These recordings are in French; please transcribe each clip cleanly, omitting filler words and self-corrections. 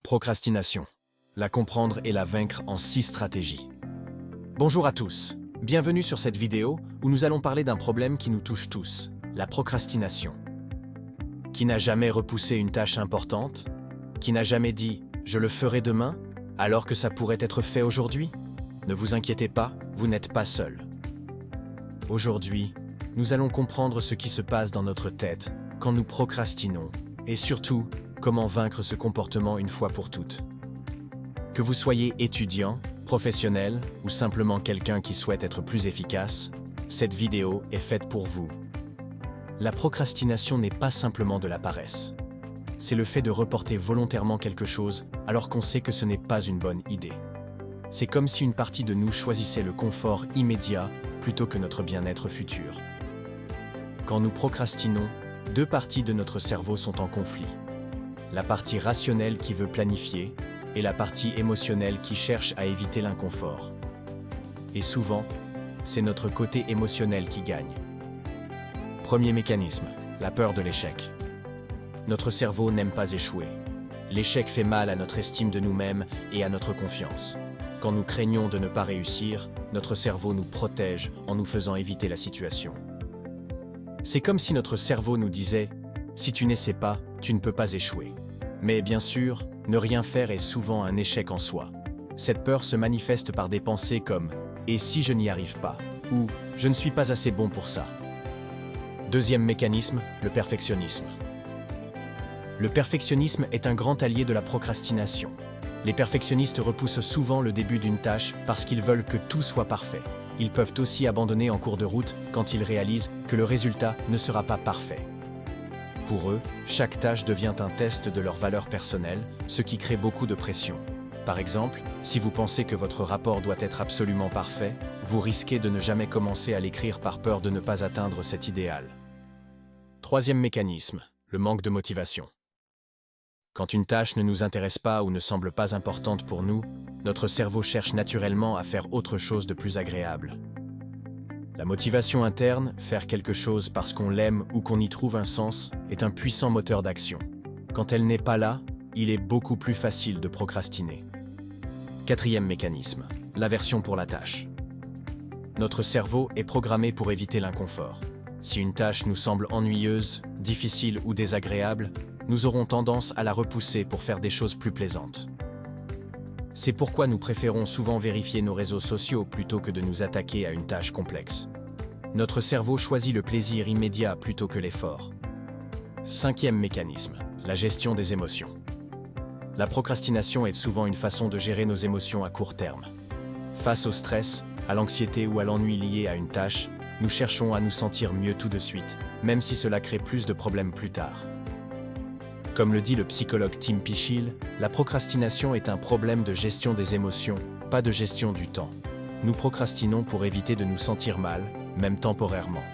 Procrastination. La comprendre et la vaincre en 6 stratégies. Bonjour à tous, bienvenue sur cette vidéo où nous allons parler d'un problème qui nous touche tous, la procrastination. Qui n'a jamais repoussé une tâche importante? Qui n'a jamais dit « je le ferai demain » alors que ça pourrait être fait aujourd'hui? Ne vous inquiétez pas, vous n'êtes pas seul. Aujourd'hui, nous allons comprendre ce qui se passe dans notre tête quand nous procrastinons et surtout, comment vaincre ce comportement une fois pour toutes. Que vous soyez étudiant, professionnel ou simplement quelqu'un qui souhaite être plus efficace, cette vidéo est faite pour vous. La procrastination n'est pas simplement de la paresse. C'est le fait de reporter volontairement quelque chose alors qu'on sait que ce n'est pas une bonne idée. C'est comme si une partie de nous choisissait le confort immédiat plutôt que notre bien-être futur. Quand nous procrastinons, 2 parties de notre cerveau sont en conflit. La partie rationnelle qui veut planifier et la partie émotionnelle qui cherche à éviter l'inconfort. Et souvent, c'est notre côté émotionnel qui gagne. Premier mécanisme, la peur de l'échec. Notre cerveau n'aime pas échouer. L'échec fait mal à notre estime de nous-mêmes et à notre confiance. Quand nous craignons de ne pas réussir, notre cerveau nous protège en nous faisant éviter la situation. C'est comme si notre cerveau nous disait « si tu n'essaies pas, tu ne peux pas échouer ». Mais bien sûr, ne rien faire est souvent un échec en soi. Cette peur se manifeste par des pensées comme « et si je n'y arrive pas » ou « je ne suis pas assez bon pour ça ». Deuxième mécanisme, le perfectionnisme. Le perfectionnisme est un grand allié de la procrastination. Les perfectionnistes repoussent souvent le début d'une tâche parce qu'ils veulent que tout soit parfait. Ils peuvent aussi abandonner en cours de route quand ils réalisent que le résultat ne sera pas parfait. Pour eux, chaque tâche devient un test de leur valeur personnelle, ce qui crée beaucoup de pression. Par exemple, si vous pensez que votre rapport doit être absolument parfait, vous risquez de ne jamais commencer à l'écrire par peur de ne pas atteindre cet idéal. Troisième mécanisme, le manque de motivation. Quand une tâche ne nous intéresse pas ou ne semble pas importante pour nous, notre cerveau cherche naturellement à faire autre chose de plus agréable. La motivation interne, faire quelque chose parce qu'on l'aime ou qu'on y trouve un sens, est un puissant moteur d'action. Quand elle n'est pas là, il est beaucoup plus facile de procrastiner. Quatrième mécanisme, l'aversion pour la tâche. Notre cerveau est programmé pour éviter l'inconfort. Si une tâche nous semble ennuyeuse, difficile ou désagréable, nous aurons tendance à la repousser pour faire des choses plus plaisantes. C'est pourquoi nous préférons souvent vérifier nos réseaux sociaux plutôt que de nous attaquer à une tâche complexe. Notre cerveau choisit le plaisir immédiat plutôt que l'effort. Cinquième mécanisme, la gestion des émotions. La procrastination est souvent une façon de gérer nos émotions à court terme. Face au stress, à l'anxiété ou à l'ennui lié à une tâche, nous cherchons à nous sentir mieux tout de suite, même si cela crée plus de problèmes plus tard. Comme le dit le psychologue Tim Pychyl, la procrastination est un problème de gestion des émotions, pas de gestion du temps. Nous procrastinons pour éviter de nous sentir mal, même temporairement.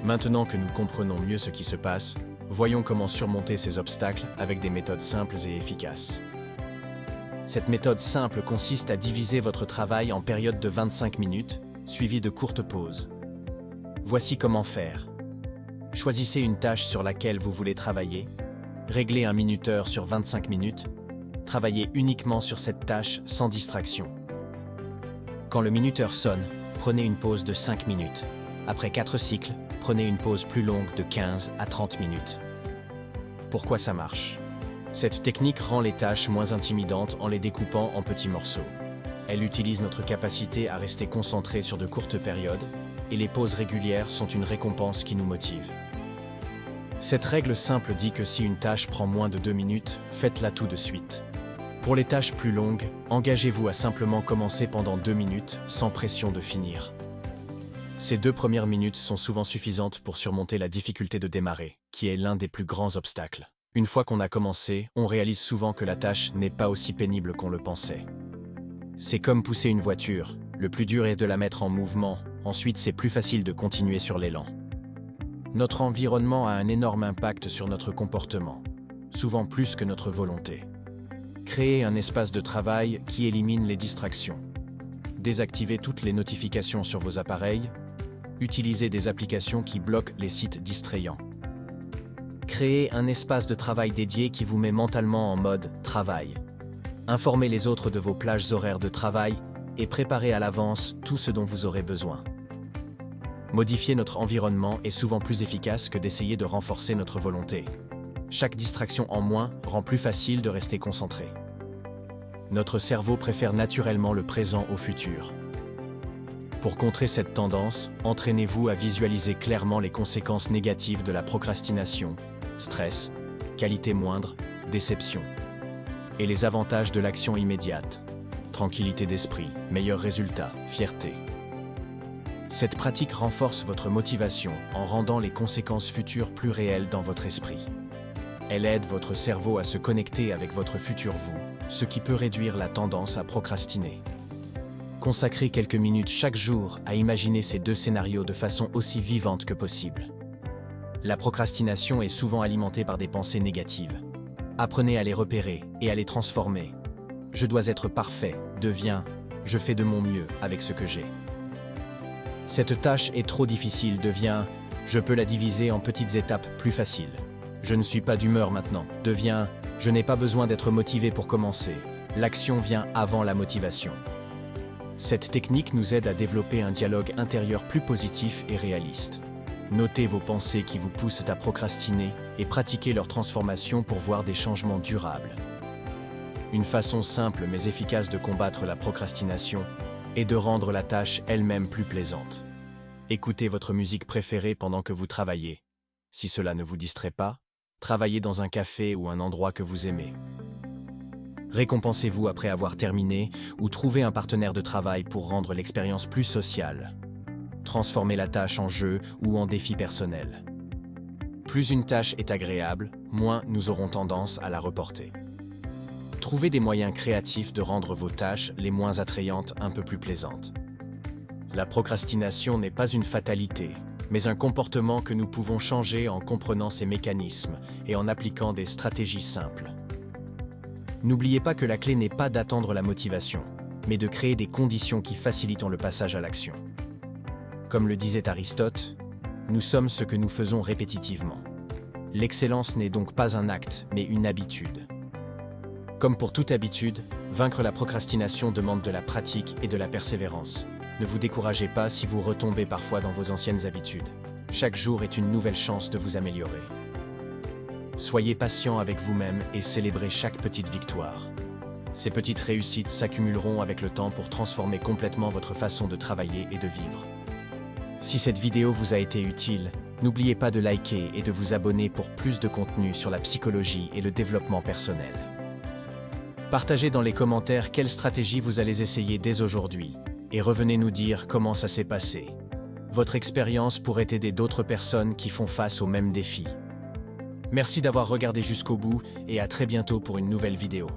Maintenant que nous comprenons mieux ce qui se passe, voyons comment surmonter ces obstacles avec des méthodes simples et efficaces. Cette méthode simple consiste à diviser votre travail en périodes de 25 minutes, suivies de courtes pauses. Voici comment faire. Choisissez une tâche sur laquelle vous voulez travailler, réglez un minuteur sur 25 minutes, travaillez uniquement sur cette tâche sans distraction. Quand le minuteur sonne, prenez une pause de 5 minutes. Après 4 cycles, prenez une pause plus longue de 15 à 30 minutes. Pourquoi ça marche? Cette technique rend les tâches moins intimidantes en les découpant en petits morceaux. Elle utilise notre capacité à rester concentré sur de courtes périodes, et les pauses régulières sont une récompense qui nous motive. Cette règle simple dit que si une tâche prend moins de 2 minutes, faites-la tout de suite. Pour les tâches plus longues, engagez-vous à simplement commencer pendant 2 minutes, sans pression de finir. Ces 2 premières minutes sont souvent suffisantes pour surmonter la difficulté de démarrer, qui est l'un des plus grands obstacles. Une fois qu'on a commencé, on réalise souvent que la tâche n'est pas aussi pénible qu'on le pensait. C'est comme pousser une voiture, le plus dur est de la mettre en mouvement, ensuite c'est plus facile de continuer sur l'élan. Notre environnement a un énorme impact sur notre comportement, souvent plus que notre volonté. Créez un espace de travail qui élimine les distractions. Désactivez toutes les notifications sur vos appareils. Utilisez des applications qui bloquent les sites distrayants. Créez un espace de travail dédié qui vous met mentalement en mode travail. Informez les autres de vos plages horaires de travail et préparez à l'avance tout ce dont vous aurez besoin. Modifier notre environnement est souvent plus efficace que d'essayer de renforcer notre volonté. Chaque distraction en moins rend plus facile de rester concentré. Notre cerveau préfère naturellement le présent au futur. Pour contrer cette tendance, entraînez-vous à visualiser clairement les conséquences négatives de la procrastination, stress, qualité moindre, déception, et les avantages de l'action immédiate, tranquillité d'esprit, meilleurs résultats, fierté. Cette pratique renforce votre motivation en rendant les conséquences futures plus réelles dans votre esprit. Elle aide votre cerveau à se connecter avec votre futur vous, ce qui peut réduire la tendance à procrastiner. Consacrez quelques minutes chaque jour à imaginer ces deux scénarios de façon aussi vivante que possible. La procrastination est souvent alimentée par des pensées négatives. Apprenez à les repérer et à les transformer. Je dois être parfait devient je fais de mon mieux avec ce que j'ai. Cette tâche est trop difficile devient je peux la diviser en petites étapes plus faciles. Je ne suis pas d'humeur maintenant devient je n'ai pas besoin d'être motivé pour commencer. L'action vient avant la motivation. Cette technique nous aide à développer un dialogue intérieur plus positif et réaliste. Notez vos pensées qui vous poussent à procrastiner et pratiquez leur transformation pour voir des changements durables. Une façon simple mais efficace de combattre la procrastination est de rendre la tâche elle-même plus plaisante. Écoutez votre musique préférée pendant que vous travaillez. Si cela ne vous distrait pas, travaillez dans un café ou un endroit que vous aimez. Récompensez-vous après avoir terminé ou trouvez un partenaire de travail pour rendre l'expérience plus sociale. Transformez la tâche en jeu ou en défi personnel. Plus une tâche est agréable, moins nous aurons tendance à la reporter. Trouvez des moyens créatifs de rendre vos tâches les moins attrayantes un peu plus plaisantes. La procrastination n'est pas une fatalité, mais un comportement que nous pouvons changer en comprenant ses mécanismes et en appliquant des stratégies simples. N'oubliez pas que la clé n'est pas d'attendre la motivation, mais de créer des conditions qui facilitent le passage à l'action. Comme le disait Aristote, nous sommes ce que nous faisons répétitivement. L'excellence n'est donc pas un acte, mais une habitude. Comme pour toute habitude, vaincre la procrastination demande de la pratique et de la persévérance. Ne vous découragez pas si vous retombez parfois dans vos anciennes habitudes. Chaque jour est une nouvelle chance de vous améliorer. Soyez patient avec vous-même et célébrez chaque petite victoire. Ces petites réussites s'accumuleront avec le temps pour transformer complètement votre façon de travailler et de vivre. Si cette vidéo vous a été utile, n'oubliez pas de liker et de vous abonner pour plus de contenu sur la psychologie et le développement personnel. Partagez dans les commentaires quelle stratégie vous allez essayer dès aujourd'hui et revenez nous dire comment ça s'est passé. Votre expérience pourrait aider d'autres personnes qui font face aux mêmes défis. Merci d'avoir regardé jusqu'au bout et à très bientôt pour une nouvelle vidéo.